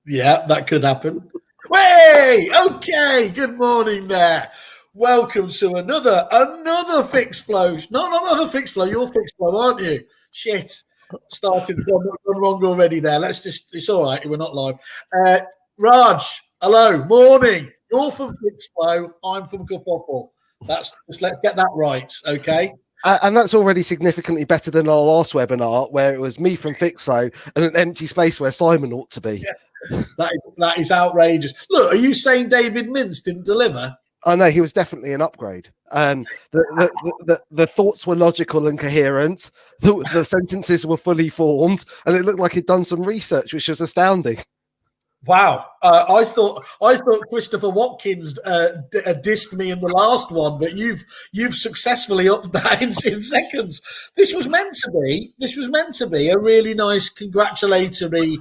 Yeah, that could happen. Hey, okay. Good morning there. Welcome to another Fixflo. No, not another Fixflo. You're Fixflo, aren't you? Shit. Started gone wrong already there. It's all right. We're not live. Raj, hello. Morning. You're from Fixflo. I'm from Kerfuffle. Let's get that right. Okay. And that's already significantly better than our last webinar, where it was me from Fixflo and an empty space where Simon ought to be. Yeah. That is outrageous. Look, are you saying David Mintz didn't deliver? I know he was definitely an upgrade. The thoughts were logical and coherent. The sentences were fully formed, and it looked like he'd done some research, which was astounding. Wow, I thought Christopher Watkins dissed me in the last one, but you've successfully upped that in seconds. This was meant to be a really nice congratulatory,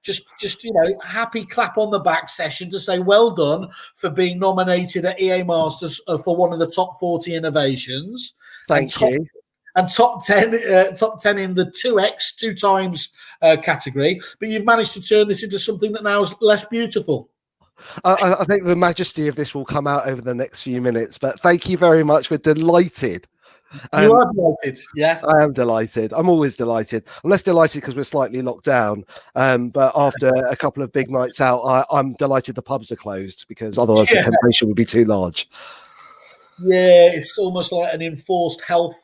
just happy clap on the back session to say well done for being nominated at EA Masters for one of the top 40 innovations. Thank you. And top 10 in the 2 times category. But you've managed to turn this into something that now is less beautiful. I think the majesty of this will come out over the next few minutes. But thank you very much. We're delighted. You are delighted, yeah? I am delighted. I'm always delighted. I'm less delighted because we're slightly locked down. But after a couple of big nights out, I'm delighted the pubs are closed because otherwise the temptation would be too large. Yeah, it's almost like an enforced health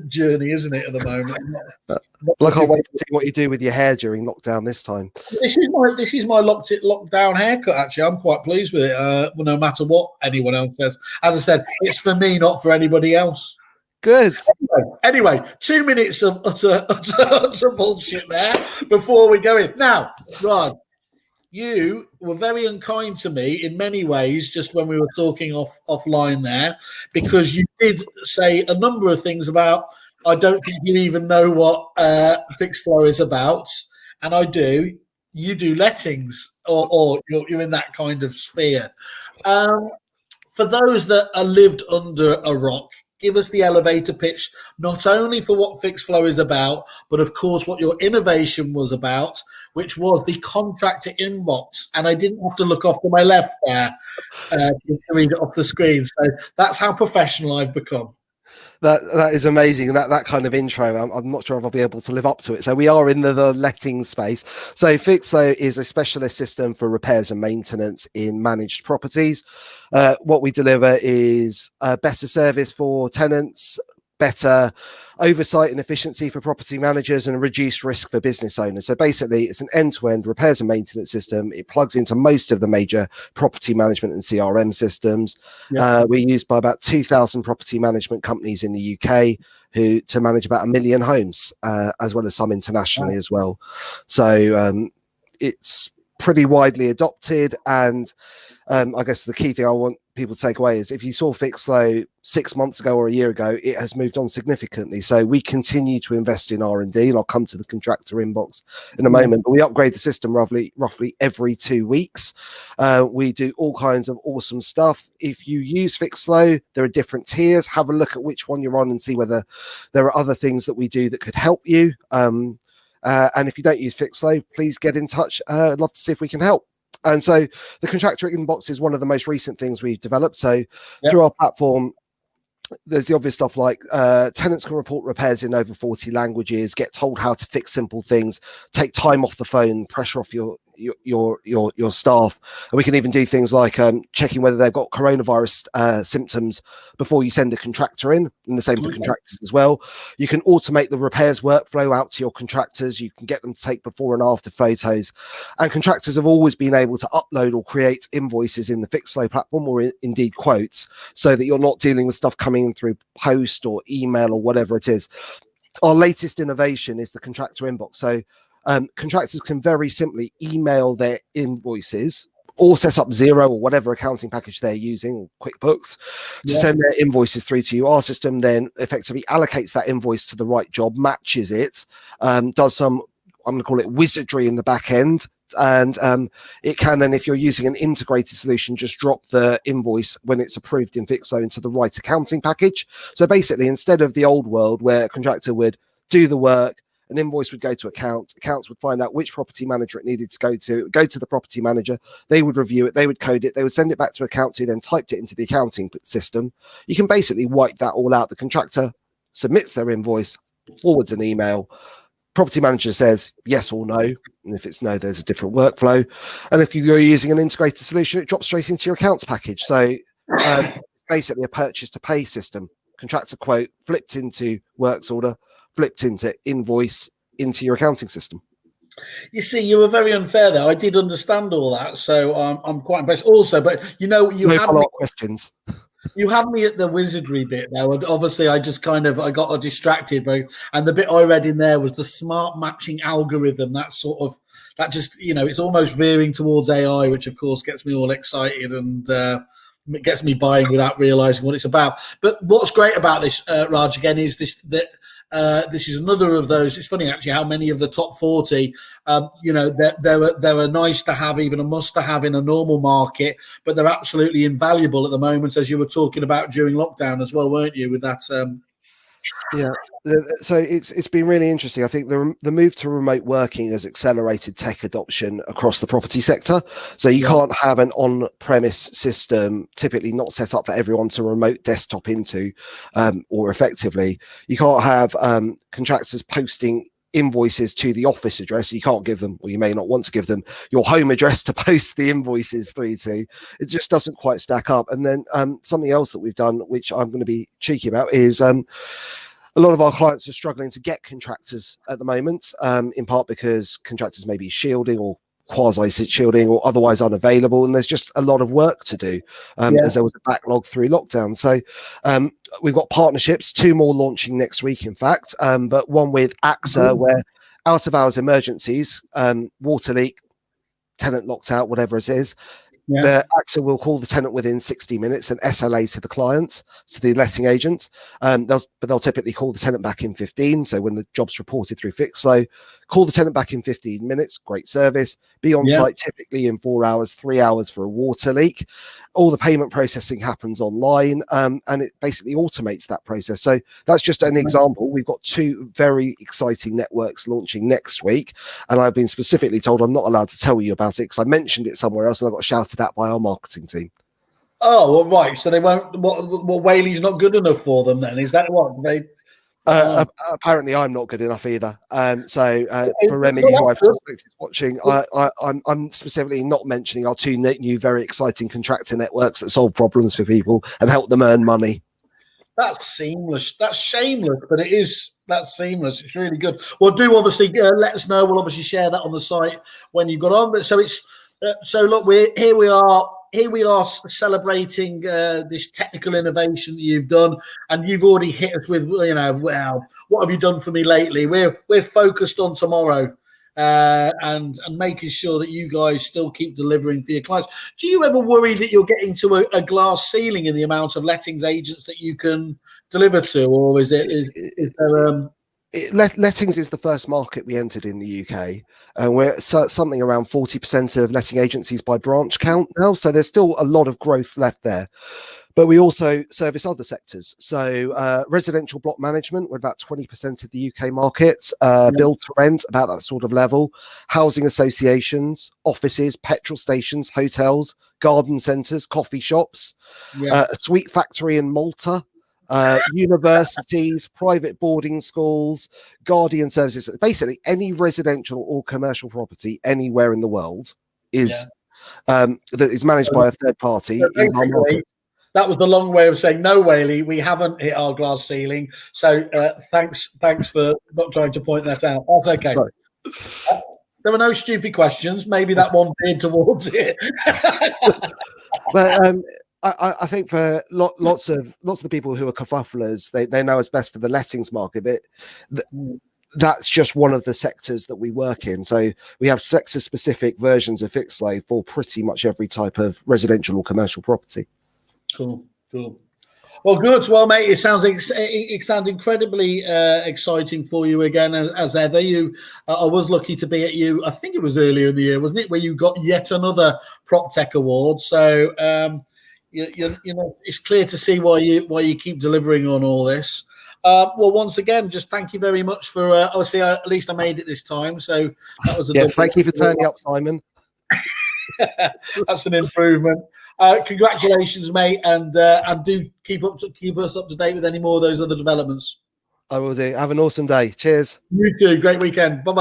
journey, isn't it, at the moment? I can't wait to see what you do with your hair during lockdown this time. This is my lockdown haircut, actually. I'm quite pleased with it, no matter what anyone else says. As I said, it's for me, not for anybody else. Good. Anyway, 2 minutes of utter bullshit there before we go in. Now, Rod, you were very unkind to me in many ways just when we were talking offline there, because you did say a number of things about, I don't think you even know what Fixflo is about. And I do. You do lettings or you're in that kind of sphere. For those that are lived under a rock, give us the elevator pitch, not only for what Fixflo is about, but of course what your innovation was about, which was the contractor inbox. And I didn't have to look off to my left there to read it off the screen. So that's how professional I've become. That is amazing. That kind of intro, I'm not sure if I'll be able to live up to it. So we are in the letting space. So Fixflo is a specialist system for repairs and maintenance in managed properties. What we deliver is a better service for tenants, better oversight and efficiency for property managers, and reduced risk for business owners. So basically, it's an end-to-end repairs and maintenance system. It plugs into most of the major property management and CRM systems. Yeah. We're used by about 2,000 property management companies in the UK to manage about 1 million homes, as well as some internationally as well. So it's pretty widely adopted. And I guess the key thing I want people to take away is if you saw Fixflo 6 months ago or a year ago, it has moved on significantly. So we continue to invest in R&D, and I'll come to the contractor inbox in a moment, but we upgrade the system roughly every 2 weeks. We do all kinds of awesome stuff. If you use Fixflo, there are different tiers. Have a look at which one you're on and see whether there are other things that we do that could help you. And if you don't use Fixflo, please get in touch. I'd love to see if we can help. And so the contractor inbox is one of the most recent things we've developed. So through our platform, there's the obvious stuff like tenants can report repairs in over 40 languages, get told how to fix simple things, take time off the phone, pressure off your staff. And we can even do things like checking whether they've got coronavirus symptoms before you send a contractor in, and the same for contractors as well. You can automate the repairs workflow out to your contractors. You can get them to take before and after photos. And contractors have always been able to upload or create invoices in the Fixflo platform, or indeed quotes, so that you're not dealing with stuff coming in through post or email or whatever it is. Our latest innovation is the contractor inbox. So contractors can very simply email their invoices or set up Xero or whatever accounting package they're using, or QuickBooks, to send their invoices through to you. Our system then effectively allocates that invoice to the right job, matches it, does some, I'm going to call it wizardry in the back end. And it can then, if you're using an integrated solution, just drop the invoice when it's approved in Fixflo into the right accounting package. So basically, instead of the old world where a contractor would do the work, An invoice would go to accounts would find out which property manager it needed to go to. It would go to the property manager, they would review it, they would code it, they would send it back to accounts who then typed it into the accounting system. You can basically wipe that all out. The contractor submits their invoice, forwards an email, property manager says yes or no, and if it's no, there's a different workflow. And if you're using an integrated solution, it drops straight into your accounts package. So basically a purchase to pay system. Contractor quote flipped into works order, flipped into invoice, into your accounting system. You see, you were very unfair there. I did understand all that, so I'm quite impressed. Also, but you know, you had me, questions. You had me at the wizardry bit there. And obviously, I got distracted, and the bit I read in there was the smart matching algorithm. That just, it's almost veering towards AI, which of course gets me all excited and it gets me buying without realizing what it's about. But what's great about this, Raj, again, is that this is another of those. It's funny actually how many of the top 40, they're nice to have, even a must to have in a normal market, but they're absolutely invaluable at the moment, as you were talking about during lockdown as well, weren't you? With that, yeah. So it's been really interesting. I think the move to remote working has accelerated tech adoption across the property sector. So you can't have an on-premise system typically not set up for everyone to remote desktop into, or effectively you can't have contractors posting invoices to the office address. You can't give them, or you may not want to give them, your home address to post the invoices through to. It just doesn't quite stack up. And then something else that we've done, which I'm going to be cheeky about, is a lot of our clients are struggling to get contractors at the moment, in part because contractors may be shielding or quasi-shielding or otherwise unavailable, and there's just a lot of work to do, as there was a backlog through lockdown. So we've got partnerships, 2 more launching next week, in fact, but one with AXA, where out-of-hours emergencies, water leak, tenant locked out, whatever it is, the AXA will call the tenant within 60 minutes and SLA to the client, to the letting agent. They'll typically call the tenant back in 15. So when the job's reported through Fixflo, call the tenant back in 15 minutes. Great service. Be on site typically in 4 hours, 3 hours for a water leak. All the payment processing happens online, and it basically automates that process. So that's just an example. We've got 2 very exciting networks launching next week, and I've been specifically told I'm not allowed to tell you about it because I mentioned it somewhere else and I got shouted at by our marketing team. Oh, well, right. So they won't. What Whaley's not good enough for them then? Is that what they? Apparently, I'm not good enough either. For Remy, who I've suspected is watching, I'm specifically not mentioning our 2 new, very exciting contractor networks that solve problems for people and help them earn money. That's seamless. That's shameless, but that's seamless. It's really good. Well, do obviously let us know. We'll obviously share that on the site when you've got on. But so it's so look, here we are celebrating this technical innovation that you've done, and you've already hit us with, well, what have you done for me lately? We're focused on tomorrow, and making sure that you guys still keep delivering for your clients. Do you ever worry that you're getting to a glass ceiling in the amount of lettings agents that you can deliver to, or is there lettings is the first market we entered in the UK, and we're something around 40% of letting agencies by branch count now. So there's still a lot of growth left there. But we also service other sectors. So residential block management, we're about 20% of the UK market. Build to rent, about that sort of level. Housing associations, offices, petrol stations, hotels, garden centres, coffee shops, a sweet factory in Malta. Universities, private boarding schools, guardian services, basically any residential or commercial property anywhere in the world is that is managed by a third party. That was the long way of saying no, Whaley. We haven't hit our glass ceiling. So thanks for not trying to point that out. That's okay. There were no stupid questions. Maybe that one veered towards it. But I think for lots of the people who are kerfufflers, they know us best for the lettings market, but that's just one of the sectors that we work in. So we have sector-specific versions of Fixflo for pretty much every type of residential or commercial property. Cool. Well, good. Well, mate, it sounds incredibly exciting for you again, as ever. I was lucky to be at you. I think it was earlier in the year, wasn't it, where you got yet another Prop Tech Award. So. You know, it's clear to see why you keep delivering on all this. Well, once again, just thank you very much for. Obviously, at least I made it this time, so that was a Yes, double. thank you for turning up, Simon. That's an improvement. Congratulations, mate, and do keep us up to date with any more of those other developments. I will do. Have an awesome day. Cheers. You too. Great weekend. Bye bye.